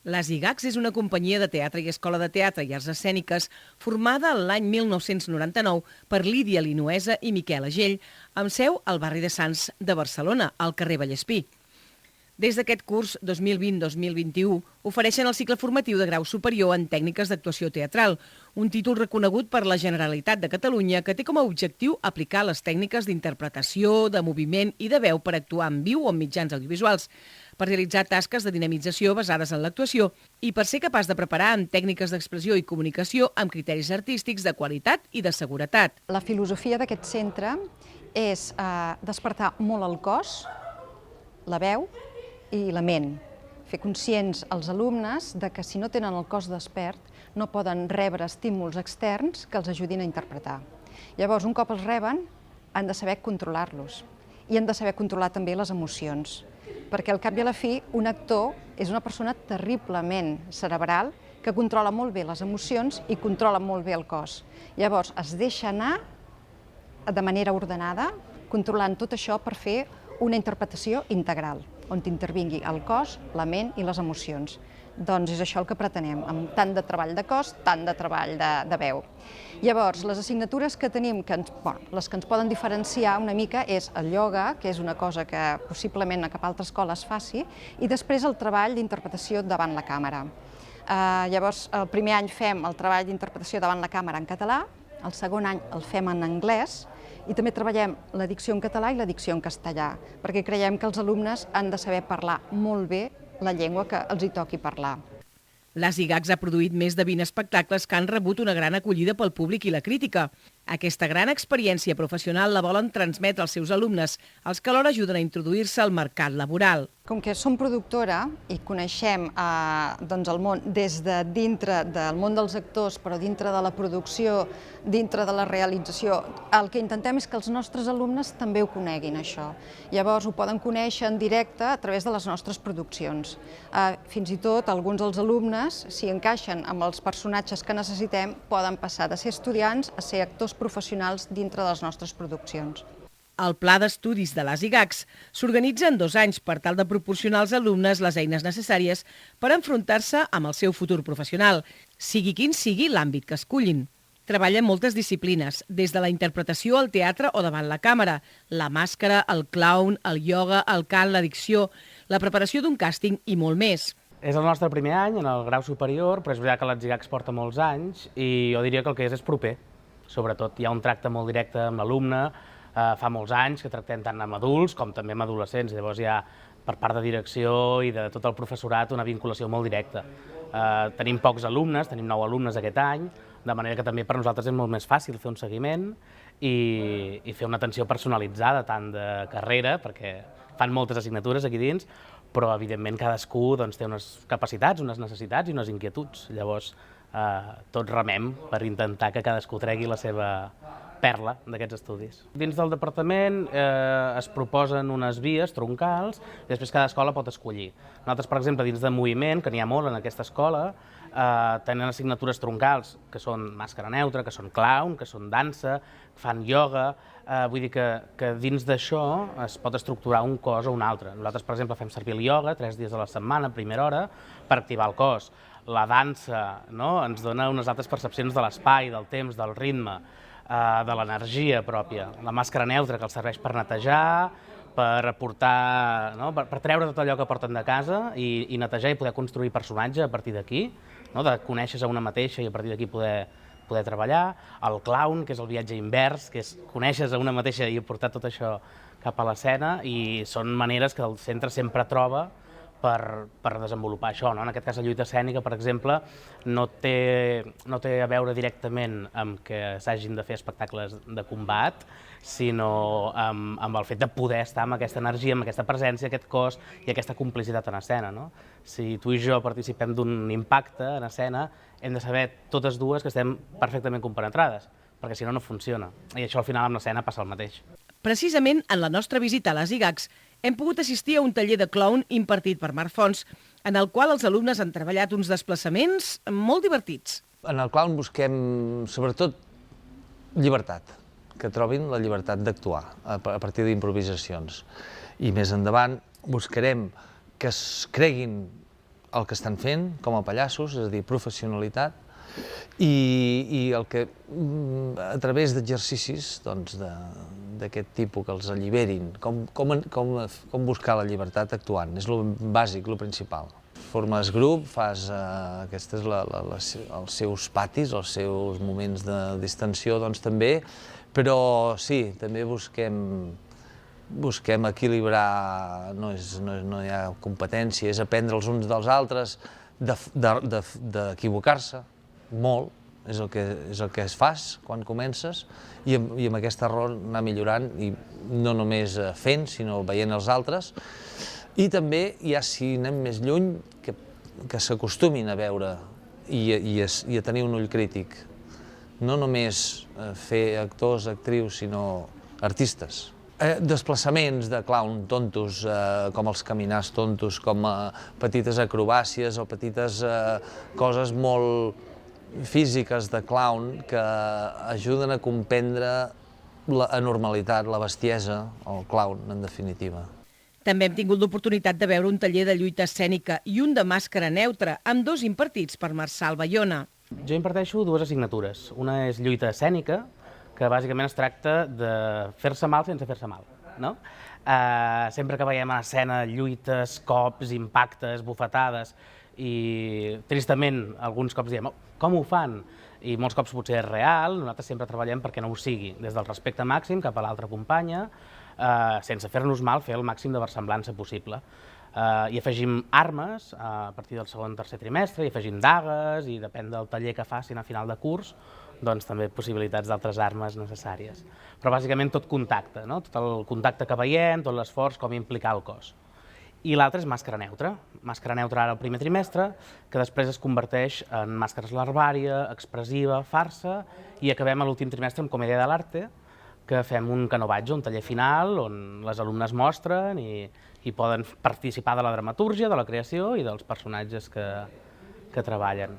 Les IGACS és una companyia de teatre i escola de teatre i arts escèniques formada l'any 1999 per Lídia Linuesa i Miquel Agell, amb seu al barri de Sants de Barcelona, al carrer Vallespí. Des d'aquest curs 2020-2021 ofereixen el cicle formatiu de grau superior en tècniques d'actuació teatral, un títol reconegut per la Generalitat de Catalunya que té com a objectiu aplicar les tècniques d'interpretació, de moviment i de veu per actuar en viu o en mitjans audiovisuals, per realitzar tasques de dinamització basades en l'actuació i per ser capaç de preparar amb tècniques d'expressió i comunicació amb criteris artístics de qualitat i de seguretat. La filosofia d'aquest centre és despertar molt el cos, la veu i la ment. Fer conscients als alumnes de que si no tenen el cos despert no poden rebre estímuls externs que els ajudin a interpretar. Llavors, un cop els reben, han de saber controlar-los i han de saber controlar també les emocions, perquè al cap i a la fi un actor és una persona terriblement cerebral que controla molt bé les emocions i controla molt bé el cos. Llavors, es deixa anar de manera ordenada, controlant tot això per fer una interpretació integral, on intervingui el cos, la ment i les emocions. Doncs és això el que pretenem, amb tant de treball de cos, tant de treball de veu. Llavors, les assignatures que tenim, les que ens poden diferenciar una mica és el ioga, que és una cosa que possiblement a cap altra escola es faci, i després el treball d'interpretació davant la càmera. Llavors, el primer any fem el treball d'interpretació davant la càmera en català, el segon any el fem en anglès, i també treballem la dicció en català i la dicció en castellà, perquè creiem que els alumnes han de saber parlar molt bé la llengua que els hi toqui parlar. Les IGACS ha produït més de 20 espectacles que han rebut una gran acollida pel públic i la crítica. Aquesta gran experiència professional la volen transmetre als seus alumnes, els que alhora ajuden a introduir-se al mercat laboral. Com que som productora i coneixem el món des de dintre del món dels actors, però dintre de la producció, dintre de la realització, el que intentem és que els nostres alumnes també ho coneguin, això. Llavors ho poden conèixer en directe a través de les nostres produccions. Fins i tot alguns dels alumnes, si encaixen amb els personatges que necessitem, poden passar de ser estudiants a ser actors professionals dintre de les nostres produccions. El pla d'estudis de les IGACS s'organitza en 2 anys per tal de proporcionar als alumnes les eines necessàries per enfrontar-se amb el seu futur professional, sigui quin sigui l'àmbit que escullin. Treballa en moltes disciplines, des de la interpretació al teatre o davant la càmera, la màscara, el clown, el ioga, el cant, la dicció, la preparació d'un càsting i molt més. És el nostre primer any en el grau superior, però és veritat que les IGACS porta molts anys i jo diria que el que és proper. Sobretot hi ha un tracte molt directe amb l'alumne, fa molts anys que tractem tant amb adults com també amb adolescents, i llavors hi ha per part de direcció i de tot el professorat una vinculació molt directa. Tenim pocs alumnes, tenim 9 alumnes aquest any, de manera que també per nosaltres és molt més fàcil fer un seguiment i fer una atenció personalitzada tant de carrera, perquè fan moltes assignatures aquí dins, però evidentment cadascú té unes capacitats, unes necessitats i unes inquietuds. Llavors tots remem per intentar que cadascú tregui la seva perla d'aquests estudis. Dins del departament es proposen unes vies troncals i després cada escola pot escollir. Nosaltres, per exemple, dins de moviment, que n'hi ha molt en aquesta escola, tenen assignatures troncals que són màscara neutra, que són clown, que són dansa, fan ioga. Vull dir que dins d'això es pot estructurar un cos o un altre. Nosaltres, per exemple, fem servir el ioga 3 dies a la setmana, a primera hora, per activar el cos. La dansa ens dona unes altres percepcions de l'espai, del temps, del ritme, de l'energia pròpia. La màscara neutra, que els serveix per netejar, per aportar, per treure tot allò que porten de casa i netejar i poder construir personatge a partir d'aquí, de conèixer a una mateixa i a partir d'aquí poder treballar. El clown, que és el viatge invers, que és conèixer a una mateixa i portar tot això cap a l'escena, i són maneres que el centre sempre troba per desenvolupar això. En aquest cas, la lluita escènica, per exemple, no té a veure directament amb que s'hagin de fer espectacles de combat, sinó amb el fet de poder estar amb aquesta energia, amb aquesta presència, aquest cos i aquesta complicitat en escena. Si tu i jo participem d'un impacte en escena, hem de saber totes dues que estem perfectament compenetrades, perquè si no, no funciona. I això al final amb l'escena passa el mateix. Precisament en la nostra visita a les IGACS hem pogut assistir a un taller de clown impartit per Marc Fons, en el qual els alumnes han treballat uns desplaçaments molt divertits. En el clown busquem, sobretot, llibertat, que trobin la llibertat d'actuar a partir d'improvisacions. I més endavant buscarem que es creguin el que estan fent com a pallassos, és a dir, professionalitat, i el que, a través d'exercicis d'aquest tipus que els alliberin, com buscar la llibertat actuant, és el bàsic, el principal. Formes grup, fas aquests els seus patis, els seus moments de distensió, doncs també, però sí, també busquem equilibrar, no hi ha competència, és aprendre els uns dels altres, d'equivocar-se, molt, és el que es fas quan comences, i amb aquest error anar millorant, i no només fent, sinó veient els altres. I també, ja si anem més lluny, que s'acostumin a veure i a tenir un ull crític. No només fer actors, actrius, sinó artistes. Desplaçaments de clown tontos, com els caminars tontos, com petites acrobàcies o petites coses molt físiques de clown que ajuden a comprendre l'anormalitat, la bestiesa, el clown, en definitiva. També hem tingut l'oportunitat de veure un taller de lluita escènica i un de màscara neutra, amb dos impartits per Marçal Bayona. Jo imparteixo dues assignatures. Una és lluita escènica, que bàsicament es tracta de fer-se mal sense fer-se mal, no? Sempre que veiem a l'escena lluites, cops, impactes, bufetades, i tristament alguns cops diem com ho fan? I molts cops potser és real, nosaltres sempre treballem perquè no ho sigui, des del respecte màxim cap a l'altra companya, sense fer-nos mal, fer el màxim de versemblança possible. I afegim armes a partir del segon o tercer trimestre, i afegim dagues, i depèn del taller que facin a final de curs, doncs també possibilitats d'altres armes necessàries. Però bàsicament tot contacte, no? Tot el contacte que veiem, tot l'esforç, com implicar el cos. I l'altre és màscara neutra ara al primer trimestre, que després es converteix en màscares larvària, expressiva, farsa, i acabem a l'últim trimestre amb comèdia de l'arte, que fem un canovatge, un taller final, on les alumnes mostren i poden participar de la dramatúrgia, de la creació i dels personatges que treballen.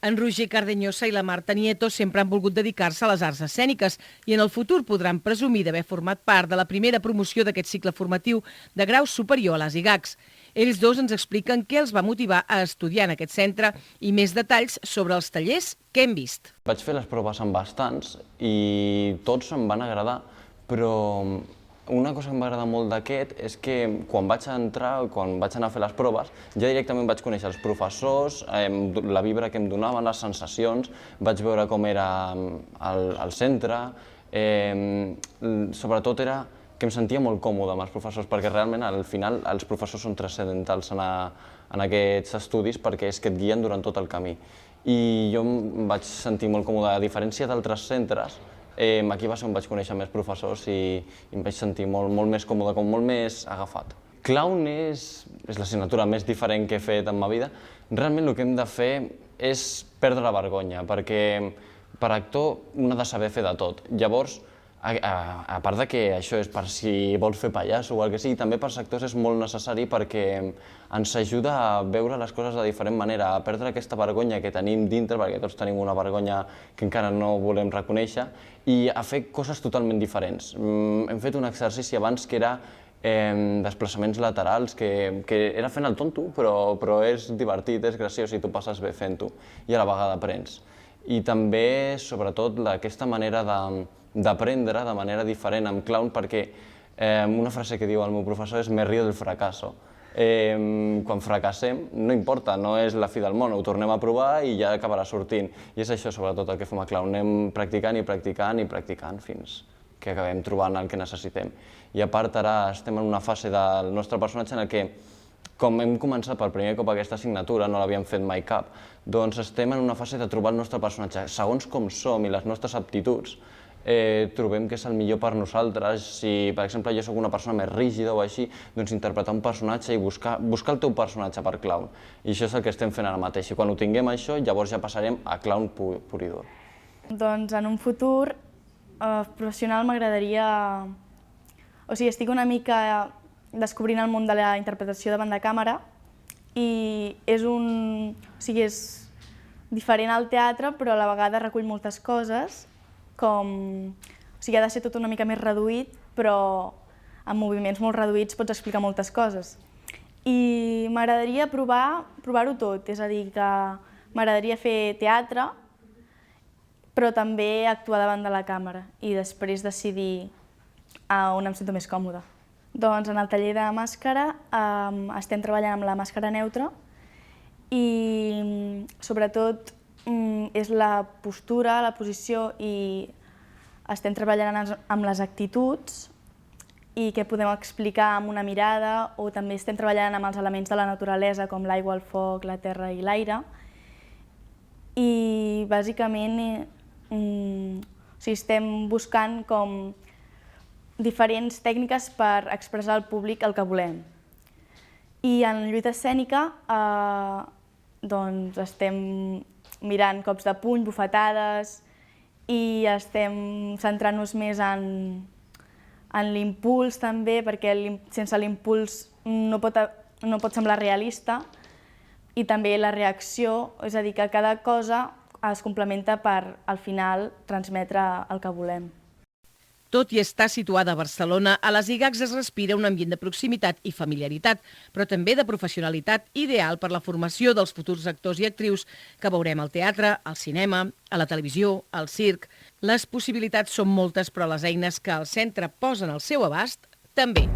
En Roger Cardeñosa i la Marta Nieto sempre han volgut dedicar-se a les arts escèniques i en el futur podran presumir d'haver format part de la primera promoció d'aquest cicle formatiu de grau superior a les IGACs. Ells dos ens expliquen què els va motivar a estudiar en aquest centre i més detalls sobre els tallers que hem vist. Vaig fer les proves amb bastants i tots em van agradar, però una cosa que em va agradar molt d'aquest és que quan vaig anar a fer les proves, ja directament vaig conèixer els professors, la vibra que em donaven, les sensacions, vaig veure com era el centre, sobretot era que em sentia molt còmode amb els professors, perquè realment al final els professors són transcendentals en aquests estudis perquè és que et guien durant tot el camí. I jo em vaig sentir molt còmode, a diferència d'altres centres. Aquí va ser on vaig conèixer més professors i em vaig sentir molt més còmode, com molt més agafat. Clown és l'assignatura més diferent que he fet en ma vida. Realment el que hem de fer és perdre la vergonya, perquè per actor un ha de saber fer de tot. Llavors, a part de que això és per si vols fer pallasso o el que sigui, també per actors és molt necessari perquè ens ajuda a veure les coses de diferent manera, a perdre aquesta vergonya que tenim dintre, perquè tots tenim una vergonya que encara no volem reconèixer, i a fer coses totalment diferents. Hem fet un exercici abans que era desplaçaments laterals, que era fent el tonto, però és divertit, és graciós i tu passes bé fent-ho, i a la vegada aprens. I també, sobretot, aquesta manera d'aprendre de manera diferent amb clown, perquè una frase que diu el meu professor és «me río del fracaso». Quan fracassem, no importa, no és la fi del món, ho tornem a provar i ja acabarà sortint. I és això, sobretot, el que fem a clown. Anem practicant i practicant i practicant fins que acabem trobant el que necessitem. I a part, ara estem en una fase del nostre personatge en què, com hem començat per primer cop aquesta assignatura, no l'havíem fet mai cap, doncs estem en una fase de trobar el nostre personatge. Segons com som i les nostres aptituds, trobem que és el millor per nosaltres. Si, per exemple, jo soc una persona més rígida o així, doncs interpretar un personatge i buscar el teu personatge per clown. I això és el que estem fent ara mateix. I quan ho tinguem això, llavors ja passarem a clown pur i dur. Doncs en un futur professional m'agradaria... O sigui, estic una mica descobrint el món de la interpretació davant de càmera i és diferent al teatre, però a la vegada recull moltes coses, ha de ser tot una mica més reduït, però amb moviments molt reduïts pots explicar moltes coses. I m'agradaria provar-ho tot, és a dir, que m'agradaria fer teatre, però també actuar davant de la càmera i després decidir on em sento més còmoda. Doncs en el taller de màscara estem treballant amb la màscara neutra i sobretot és la postura, la posició i estem treballant amb les actituds i què podem explicar amb una mirada o també estem treballant amb els elements de la naturalesa com l'aigua, el foc, la terra i l'aire. I bàsicament estem buscant com diferents tècniques per expressar al públic el que volem. I en lluita escènica doncs estem mirant cops de puny, bufetades i estem centrant-nos més en l'impuls també, perquè sense l'impuls no pot semblar realista, i també la reacció, és a dir, que cada cosa es complementa per, al final, transmetre el que volem. Tot i estar situada a Barcelona, a les IGACs es respira un ambient de proximitat i familiaritat, però també de professionalitat ideal per la formació dels futurs actors i actrius que veurem al teatre, al cinema, a la televisió, al circ. Les possibilitats són moltes, però les eines que el centre posen al seu abast també.